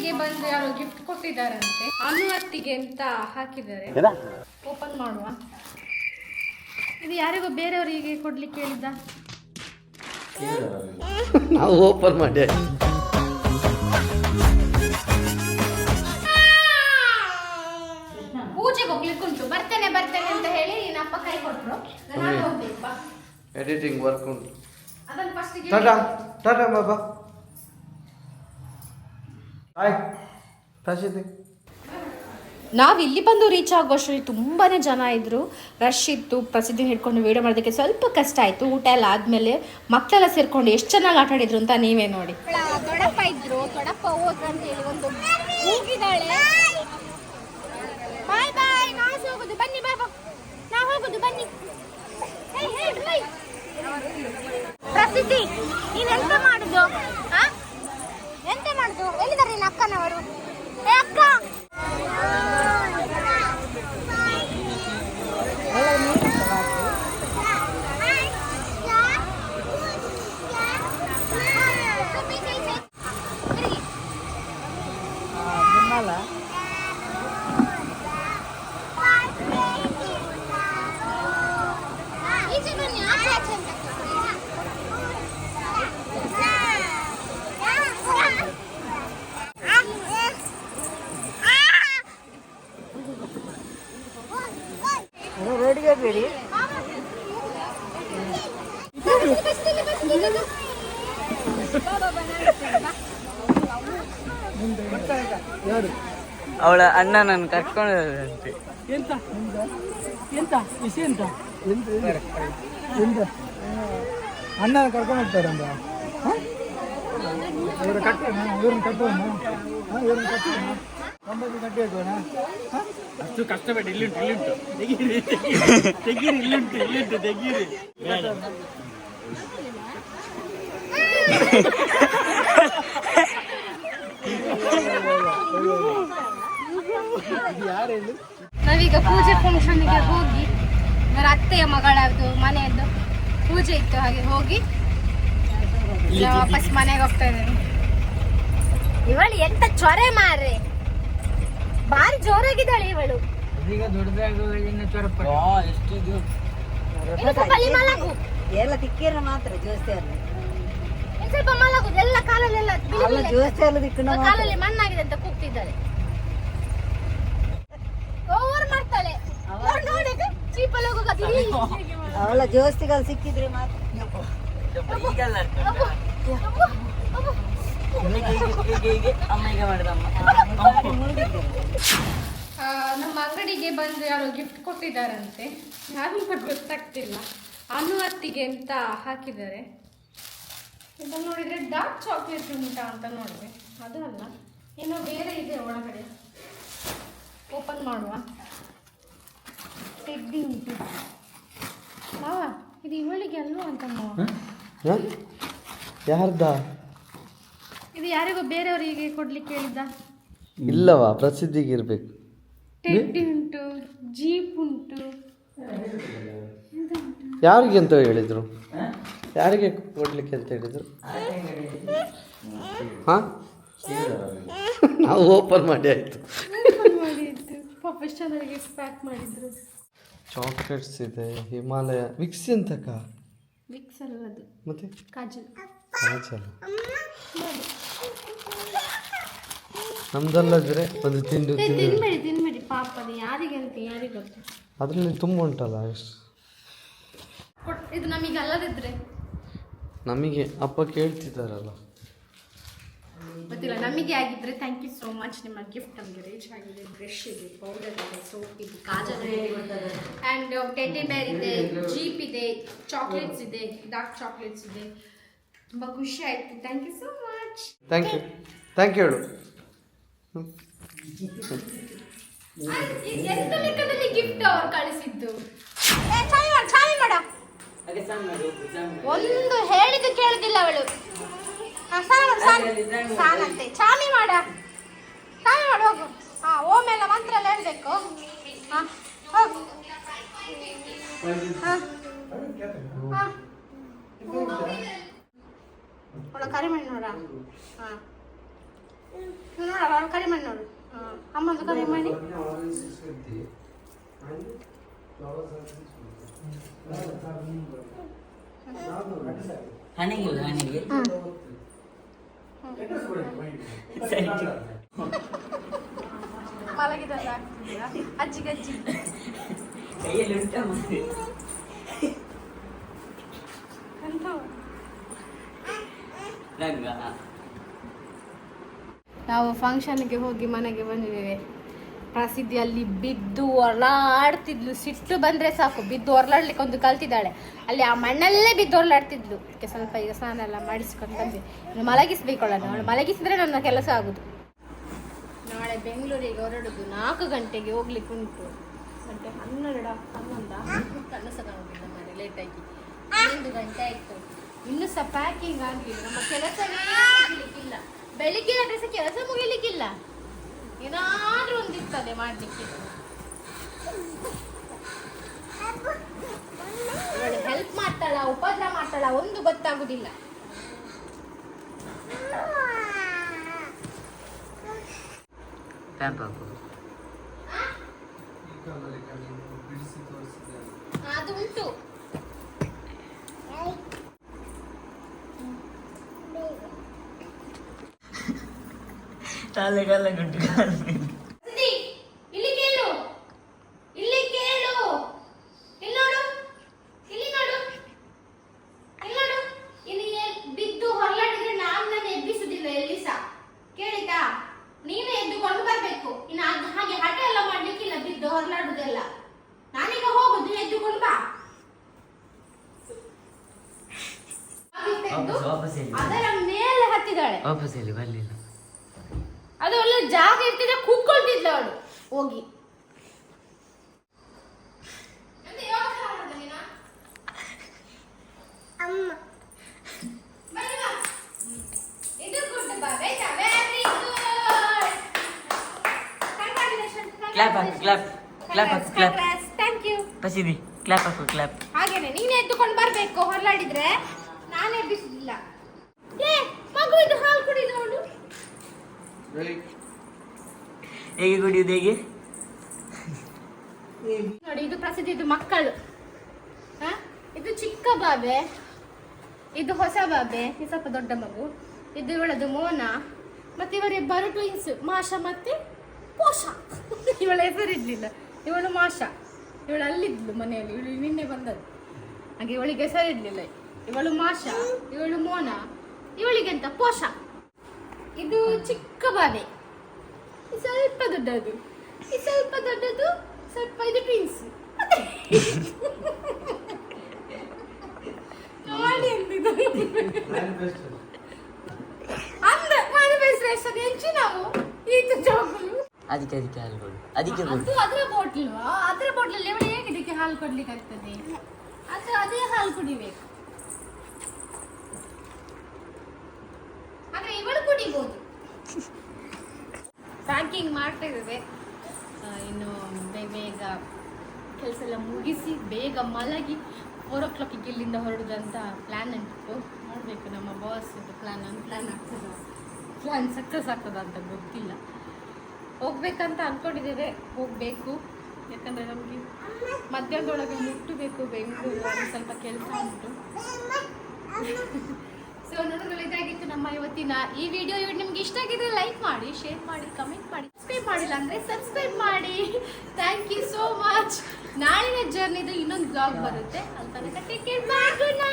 ಅಂಗಡಿಗೆ ಬಂದು ಯಾರೋ ಗಿಫ್ಟ್ ಕೊಟ್ಟಿದ್ದಾರಂತೆ, ಅನುವತ್ತಿಗೆ ಅಂತ ಹಾಕಿದ್ದಾರೆ. ಓಪನ್ ಮಾಡುವ. ಇದು ಯಾರಿಗೋ ಬೇರೆಯವರಿಗೆ ಕೊಡ್ಲಿಕ್ಕೆ ಹೇಳಿದ್ದ. ನಾವು ಓಪನ್ ಮಾಡಿ ಪೂಜೆಗೆ ಹೋಗ್ಲಿಕ್ಕೆ ಉಂಟು, ಬರ್ತೇನೆ ಬರ್ತೇನೆ ಅಂತ ಹೇಳಿ ಅಪ್ಪ ಕೈ ಕೊಟ್ರು. ನಾನು ಹೋಗ್ಬೇಕು, ಎಡಿಟಿಂಗ್ ವರ್ಕ್ ಉಂಟು. ಅದನ್ನು ಫಸ್ಟ್ ಟಾಟಾ ಟಾಟಾ ಬಾಬಾ ಹಾಯ್ ಪ್ರಸಿದ್ಧಿ. ನಾವಿಲ್ಲಿ ಬಂದು ರೀಚ್ ಆಗುವಷ್ಟರಲ್ಲಿ ತುಂಬಾ ಜನ ಇದ್ದರು, ರಶ್ ಇತ್ತು. ಪ್ರಸಿದ್ಧಿ ಹಿಡ್ಕೊಂಡು ವೀಡಿಯೋ ಮಾಡೋದಕ್ಕೆ ಸ್ವಲ್ಪ ಕಷ್ಟ ಆಯಿತು. ಊಟ ಎಲ್ಲ ಆದಮೇಲೆ ಮಕ್ಕಳೆಲ್ಲ ಸೇರ್ಕೊಂಡು ಎಷ್ಟು ಚೆನ್ನಾಗಿ ಆಟ ಆಡಿದ್ರು ಅಂತ ನೀವೇ ನೋಡಿ. ದೊಡ್ಡಪ್ಪ ಇದ್ರು, ದೊಡ್ಡಪ್ಪ ಹೋದ್ರು ಅಂತ ಹೇಳಿ ಒಂದು ಹೋಗಿದ್ದಾಳೆ. ಬಾಯ್ ಬಾಯ್, ನಾವು ಹೋಗೋದು ಬನ್ನಿ, ಬಾಬಾ ನಾವು ಹೋಗೋದು ಬನ್ನಿ. ಪ್ರಸಿದ್ಧಿ, ನೀನು ಎಂತ ಮಾಡುದು? ಎಂತ ಮಾಡುದು? ಎಲ್ಲಿದ್ದಾರೆ ನಿನ್ನ ಅಕ್ಕನವರು? ಏ ಅಕ್ಕ, ಅವಳ ಅಣ್ಣ ನನ್ನ ಕರ್ಕೊಂಡಂತೆ. ಎಂತ ಎಂತ ವಿಷಯ ಎಂತ ಎಂತ ಎಂತ ಅಣ್ಣ ಕರ್ಕೊಂಡು ಹೋಗ್ತಾರಂತ. ಇವ್ರ ಕಟ್ಟೋಣ, ಇವ್ರನ್ನ ಕಟ್ಟೋಣ, ಇವ್ರನ್ನ ಕಟ್ಟೋಣ, ಒಂಬತ್ತು ಕಟ್ಟಿ ಹಾಕೋಣ. ಅಷ್ಟು ಕಷ್ಟಪಟ್ಟು ಇಲ್ಲುಂಟು ಇಲ್ಲುಂಟು ತೆಗೀರಿ ತೆಗೀರಿ ಇಲ್ಲುಂಟು ಇಲ್ಲುಂಟು ತೆಗೀರಿ. ನಾವೀಗ ಪೂಜೆ ಫಂಕ್ಷನ್ಗೆ ಹೋಗಿ, ಅವರ ಅತ್ತೆಯ ಮಗಳದ್ದು ಮನೆಯದ್ದು ಪೂಜೆ ಇತ್ತು, ಹಾಗೆ ಹೋಗಿ ವಾಪಸ್ ಮನೆಗೆ ಹೋಗ್ತಾ ಇದ್ದೇನೆ. ಇವಳು ಎಂತ ಚೊರೆ ಮಾರ್ರೆ, ಬಾರಿ ಜೋರಾಗಿದ್ದಾಳೆ ಇವಳು. ಈಗ ದೊಡ್ಡದಾಗಿ ಮಲಗು ಎಲ್ಲ ತಿಕ್ಕೇರ ಮಾತ್ರ ಜೋಸ್ತಿ ಅಲ್ಲ, ಸ್ವಲ್ಪ ಮಲಗುದು, ಎಲ್ಲ ಕಾಲಲ್ಲೆಲ್ಲ ಜೋಸ್ತಿ ಅಲ್ಲ ದಿಕ್ಕಣ ಕಾಲಲ್ಲಿ ಮಣ್ಣಾಗಿದೆ ಅಂತ ಕೂಗ್ತಿದ್ದಾಳೆ. ಓವರ್ ಮಾಡ್ತಾಳೆ ನೋಡಿ, ಚೀಪಲ್ಲಿ ಅವಳ ಜೋಸ್ತಿಗಳು ಸಿಕ್ಕಿದ್ರೆ ಮಾತ್ರ. ನಮ್ಮ ಅಂಗಡಿಗೆ ಬಂದು ಯಾರೋ ಗಿಫ್ಟ್ ಕೊಟ್ಟಿದ್ದಾರಂತೆ, ಯಾರು ಗೊತ್ತಾಗ್ತಿಲ್ಲ. ಅನುವತ್ತಿಗೆ ಅಂತ ಹಾಕಿದ್ದಾರೆ. ಇದನ್ನು ನೋಡಿದ್ರೆ ಡಾರ್ಕ್ ಚಾಕ್ಲೇಟ್ ಉಂಟಾ ಅಂತ ನೋಡಿದೆ, ಅದು ಅಲ್ಲ, ಏನೋ ಬೇರೆ ಇದೆ ಒಳಗಡೆ. ಓಪನ್ ಮಾಡುವ. ಟೆಡ್ಡಿ ಉಂಟು. ಮಾವ, ಇದು ಇವಳಿಗೆ ಅಲ್ವಾ ಅಂತ ಮಾವ. ಯಾರ್ದ? ಇದು ಯಾರಿಗೋ ಬೇರೆಯವರಿಗೆ ಕೊಡ್ಲಿಕ್ಕೆ ಹೇಳಿದ್ದ. ಇಲ್ಲವಾ, ಪ್ರಸಿದ್ಧಿಗೆ ಇರ್ಬೇಕು. ಟೆಡ್ಡಿ ಉಂಟು, ಜೀಪ್ ಉಂಟು. ಯಾರಿಗೆ ಅಂತ ಹೇಳಿದ್ರು? ಯಾರಿಗೆ ಕೊಡ್ಲಿಕ್ಕೆ ಅಂತ ಹೇಳಿದ್ರು? ಹಾ, ನಾವು ಓಪನ್ ಮಾಡಿ ಆಯ್ತು. ಪ್ರೊಫೆಷನಲ್ ಗಿಫ್ಟ್ ಪ್ಯಾಕ್ ಮಾಡಿದ್ರು. ಚಾಕ್ಲೇಟ್ಸ್ ಇದೆ, ಹಿಮಾಲಯ, ವಿಕ್ಸ್ ಎಂತಕ್ಕ? ವಿಕ್ಸ್ ಅಲ್ಲ ಅದು, ಮತ್ತೆ ಕಾಜಲ್. ಕಾಜಲ್ ನಮ್ದಲ್ಲದ್ರೆ ಒಂದು ತಿನ್ಬೇಡಿ ಪಾಪದ, ಯಾರಿಗೆ ಅಂತ ಯಾರಿಗೆ ಗೊತ್ತು. ಅದರಲ್ಲಿ ತುಂಬ ಉಂಟಲ್ಲ. ಇದು ನಮಗೆ ಅಲ್ಲದಿದ್ರೆ ನಮಗೆ ಅಪ್ಪ ಕೇಳ್ತಿದ್ದಾರಲ್ಲ, ಗೊತ್ತಿಲ್ಲ. ನಮಗೆ ಆಗಿದ್ರೆ ಥ್ಯಾಂಕ್ ಯು ಸೋ ಮಚ್. ನಿಮ್ಮ ಗಿಫ್ಟ್ ನಮಗೆ ರೀಚ್ ಆಗಿದೆ. ಬ್ರಷ್ ಇದೆ, ಪೌಡರ್ ಇದೆ, ಸೋಪ್ ಇದೆ, ಕಾಜಲ್ ಇದೆ, ಆ್ಯಂಡ್ ಟೆಡ್ಡಿ ಬೇರ್ ಇದೆ, ಜೀಪ್ ಇದೆ, ಚಾಕ್ಲೇಟ್ಸ್ ಇದೆ, ಡಾರ್ಕ್ ಚಾಕ್ಲೇಟ್ಸ್ ಇದೆ. ತುಂಬ ಖುಷಿ ಆಯಿತು. Thank you so much. Thank you ಹೇಳು. ಎಂತ ಲೆಕ್ಕದಲ್ಲಿ ಗಿಫ್ಟ್ ಅವ್ರು ಕಳಿಸಿದ್ದು? ಚಾವಿ ಮಾಡ. ಒಂದು ಹೇಳಿದ್ದು ಕೇಳುದಿಲ್ಲ ಅವಳು. ಸಾನಂತೆ ಚಾವಿ ಮಾಡ, ಚಾವಿ ಮಾಡು, ಹೋಗು. ಓಮ್ ಎಲ್ಲ ಮಂತ್ರ ಎಲ್ಲ ಹೇಳ್ಬೇಕು. ಹೋಗು. ಒಳ ಕರಿಮಣ್ಣು ನೋಡ. ನೋಡ ಅವ್ರು ಕರಿ ಮಾಡಿ ನೋಡು. ಅಮ್ಮಂದು ಕರಿ ಮಾಡಿ. ಹಣಿಗಿಲ್ಲ ಹಣಿಗೆ ಮಲಗಿದಾಗ ಆಗ್ತಿದ್ದೀರಾ ಅಜ್ಜಿಗೆ ಅಜ್ಜಿ ಕೈಯಲ್ಲಿ ಉಂಟ ಮಾಡಿ ಎಂತ ರಂಗ ನಾವು ಫಂಕ್ಷನ್ಗೆ ಹೋಗಿ ಮನೆಗೆ ಬಂದಿದ್ದೇವೆ. ಪ್ರಸಿದ್ಧಿಯಲ್ಲಿ ಬಿದ್ದು ಹೊರಲಾಡ್ತಿದ್ಲು. ಸಿಟ್ಟು ಬಂದರೆ ಸಾಕು ಬಿದ್ದು ಹೊರಲಾಡ್ಲಿಕ್ಕೆ ಒಂದು ಕಲ್ತಿದ್ದಾಳೆ. ಅಲ್ಲಿ ಆ ಮಣ್ಣಲ್ಲೇ ಬಿದ್ದು ಹೊರಲಾಡ್ತಿದ್ಲು. ಅದಕ್ಕೆ ಸ್ವಲ್ಪ ಈಗ ಸ್ನಾನ ಎಲ್ಲ ಮಾಡಿಸ್ಕೊಂಡು ಬಂದ್ವಿ. ಇನ್ನು ಮಲಗಿಸ್ಬೇಕಲ್ಲ, ಅವಳು ಮಲಗಿಸಿದ್ರೆ ನನ್ನ ಕೆಲಸ ಆಗುದು. ನಾಳೆ ಬೆಂಗಳೂರಿಗೆ ಹೊರಡುದು 4 ಗಂಟೆಗೆ ಹೋಗ್ಲಿಕ್ಕೆ ಉಂಟು. ಗಂಟೆ 11 ಕನಸ ಕಾಣುದಿಲ್ಲ ಮನೆ ಲೇಟಾಗಿ 11 ಗಂಟೆ ಆಯ್ತು. ಇನ್ನೂ ಸಹ ಪ್ಯಾಕಿಂಗ್ ಆಗಲಿಲ್ಲ. ನಮ್ಮ ಕೆಲಸವೇ ಮುಗಿಲಿಕ್ಕಿಲ್ಲ. ಬೆಳಿಗ್ಗೆ ಡ್ರೆಸ್ ಕೆಲಸ ಮುಗಿಲಿಕ್ಕಿಲ್ಲ. ಏನಾದ್ರೂ ಒಂದಿರ್ತದೆ ಮಾಡ್ಲಿಕ್ಕೆ. ಹೆಲ್ಪ್ ಮಾಡ್ತಾಳ ಉಪದ್ರ ಮಾಡ್ತಾಳ ಒಂದು ಗೊತ್ತಾಗುದಿಲ್ಲ. ಅದು ಉಂಟು. ಕಾಲೆಲ್ಲ ಗುಂಟು ಇಲ್ಲಿ ಕೇಳು, ಇಲ್ಲಿ ಕೇಳು, ಇಲ್ಲಿ ನೋಡು, ಇಲ್ಲಿ ನೋಡು, ಇಲ್ಲಿ ನೋಡು. ಇಲ್ಲಿ ಬಿದ್ದು ಹೊರಲಾಡಿದ್ರೆ ನಾನು ಎಬ್ಬಿಸುದಿಲ್ಲ ಎಲ್ಲಿ ಸಹ. ಕೇಳಿತಾ? ನೀವೇ ಎದ್ದುಕೊಂಡು ಬರ್ಬೇಕು. ಇನ್ನು ಅದು ಹಾಗೆ ಹಠ ಎಲ್ಲ ಮಾಡ್ಲಿಕ್ಕಿಲ್ಲ. ಬಿದ್ದು ಹೊರಲಾಡುದೆಲ್ಲ ನಾನೀಗ ಹೋಗುದು. ಎದ್ದುಕೊಂಡು ಬಾ. ಅದರ ಮೇಲೆ ಹತ್ತಿದಾಳೆ. ವಾಪಸ್ ಹೇಳಿ ಬರ್ಲಿಲ್ಲ. ಅದು ಒಳ್ಳೆ ಜಾಗ ಇರ್ತಿದ್ರೆ ಕೂತ್ಕೊಳ್ತಿದ್ಲ ಅವಳು ಹೋಗಿ. ಕ್ಲಾಪ್ ಹಾಕು ಕ್ಲಾಪ್ ಕ್ಲಾಪ್ ಹಾಕು ಕ್ಲಾಪ್. Thank you. ಪಸಿದಿ ಕ್ಲಾಪ್ ಹಾಕು ಕ್ಲಾಪ್. ಹಾಗೇನೆ ನೀನೇ ಎದ್ದುಕೊಂಡು ಬರ್ಬೇಕು. ಹೊರಲಾಡಿದ್ರೆ ನಾನೇ ಎಬ್ಬಿಸುದಿಲ್ಲ. ಏ ಮಗು ಇದು ಹಾಲು ಕುಡಿದು ಅವಳು. ಹೇಗೆ ಕುಡಿಯುವುದು ಹೇಗೆ ನೋಡಿ, ಇದು ಪ್ರಸಿದ್ಧ. ಇದು ಮಕ್ಕಳು. ಇದು ಚಿಕ್ಕ ಬಾಬೆ, ಇದು ಹೊಸ ಬಾಬೆ, ಇದು ಸ್ವಲ್ಪ ದೊಡ್ಡ ಮಗು. ಇದು ಇವಳದು ಮೋನ. ಮತ್ತೆ ಇವರಿಬ್ಬರು ಟ್ವಿನ್ಸ್, ಮಾಷಾ ಮತ್ತೆ ಪೋಷಾ. ಇವಳ ಹೆಸರಿರ್ಲಿಲ್ಲ. ಇವಳು ಮಾಷಾ. ಇವಳು ಅಲ್ಲಿದ್ಲು ಮನೆಯಲ್ಲಿ. ಇವಳು ನಿನ್ನೆ ಬಂದದ್ದು. ಹಾಗೆ ಇವಳಿಗೆ ಹೆಸರಿರ್ಲಿಲ್ಲ. ಇವಳು ಮಾಷಾ, ಇವಳು ಮೋನ, ಇವಳಿಗೆಂತ ಪೋಷಾ. ಇದು ಚಿಕ್ಕ ಬಾಬೆ, ಸ್ವಲ್ಪ ದೊಡ್ಡದು, ಸ್ವಲ್ಪ ದೊಡ್ಡದು, ಸ್ವಲ್ಪ. ಇದು ಟ್ವಿನ್ಸ್. ನೋಡಿ ಅಂದ ಮ್ಯಾನುಫ್ಯಾಕ್ಚರೇಷನ್ ಹೆಂಚು ನಾವು ಈತ ಜೋಗುಲು. ಅದಕ್ಕೆ ಹಾಲು ಕೊಡು. ಅದಕ್ಕೆ ಕೊಡು. ಅದು ಅದರ ಬಾಟ್ಲು. ಅದರ ಬಾಟ್ಲಲ್ಲಿ ಅವಳು ಹೇಗೆ ಇದಕ್ಕೆ ಹಾಲು ಕೊಡ್ಲಿಕ್ಕೆ ಆಗ್ತದೆ? ಅದು ಅದೇ ಹಾಲು ಕುಡಿಬೇಕು. ಆದ್ರೆ ಇವಳು ಕುಡಿಬಹುದು. ಪ್ಯಾಕಿಂಗ್ ಮಾಡ್ತಾ ಇದ್ದೇವೆ. ಇನ್ನು ಬೇಗ ಕೆಲಸ ಎಲ್ಲ ಮುಗಿಸಿ ಬೇಗ ಮಲಗಿ 4 o'clock ಇಲ್ಲಿಂದ ಹೊರಡುದಂತ ಪ್ಲ್ಯಾನ್ ಉಂಟು. ನೋಡಬೇಕು ನಮ್ಮ ಬಾಸ್ ಪ್ಲ್ಯಾನ್ ಆಗ್ತದ, ಪ್ಲ್ಯಾನ್ ಸಕ್ಸಸ್ ಆಗ್ತದ ಅಂತ ಗೊತ್ತಿಲ್ಲ. ಹೋಗ್ಬೇಕಂತ ಅಂದ್ಕೊಂಡಿದ್ದೇವೆ. ಹೋಗಬೇಕು. ಯಾಕಂದರೆ ನಮಗೆ ಮಧ್ಯಾಹ್ನದೊಳಗೆ ಮುಟ್ಟಬೇಕು ಬೆಂಗಳೂರು. ಅಲ್ಲಿ ಸ್ವಲ್ಪ ಕೆಲಸ ಉಂಟು. ಸೊ ನೋಡೋದು ಇದಾಗಿತ್ತು ನಮ್ಮ ಇವತ್ತಿನ ಈ ವಿಡಿಯೋ. ನಿಮ್ಗೆ ಇಷ್ಟ ಆಗಿದ್ರೆ ಲೈಕ್ ಮಾಡಿ, ಶೇರ್ ಮಾಡಿ, ಕಮೆಂಟ್ ಮಾಡಿ. ಸಬ್ಸ್ಕ್ರೈಬ್ ಮಾಡಿಲ್ಲ ಅಂದರೆ ಸಬ್ಸ್ಕ್ರೈಬ್ ಮಾಡಿ. Thank you so much. ನಾಳಿನ ಜರ್ನಿದು ಇನ್ನೊಂದು ಬ್ಲಾಗ್ ಬರುತ್ತೆ. ಅಲ್ಲಿ ತನಕ take care. Bye. Good night.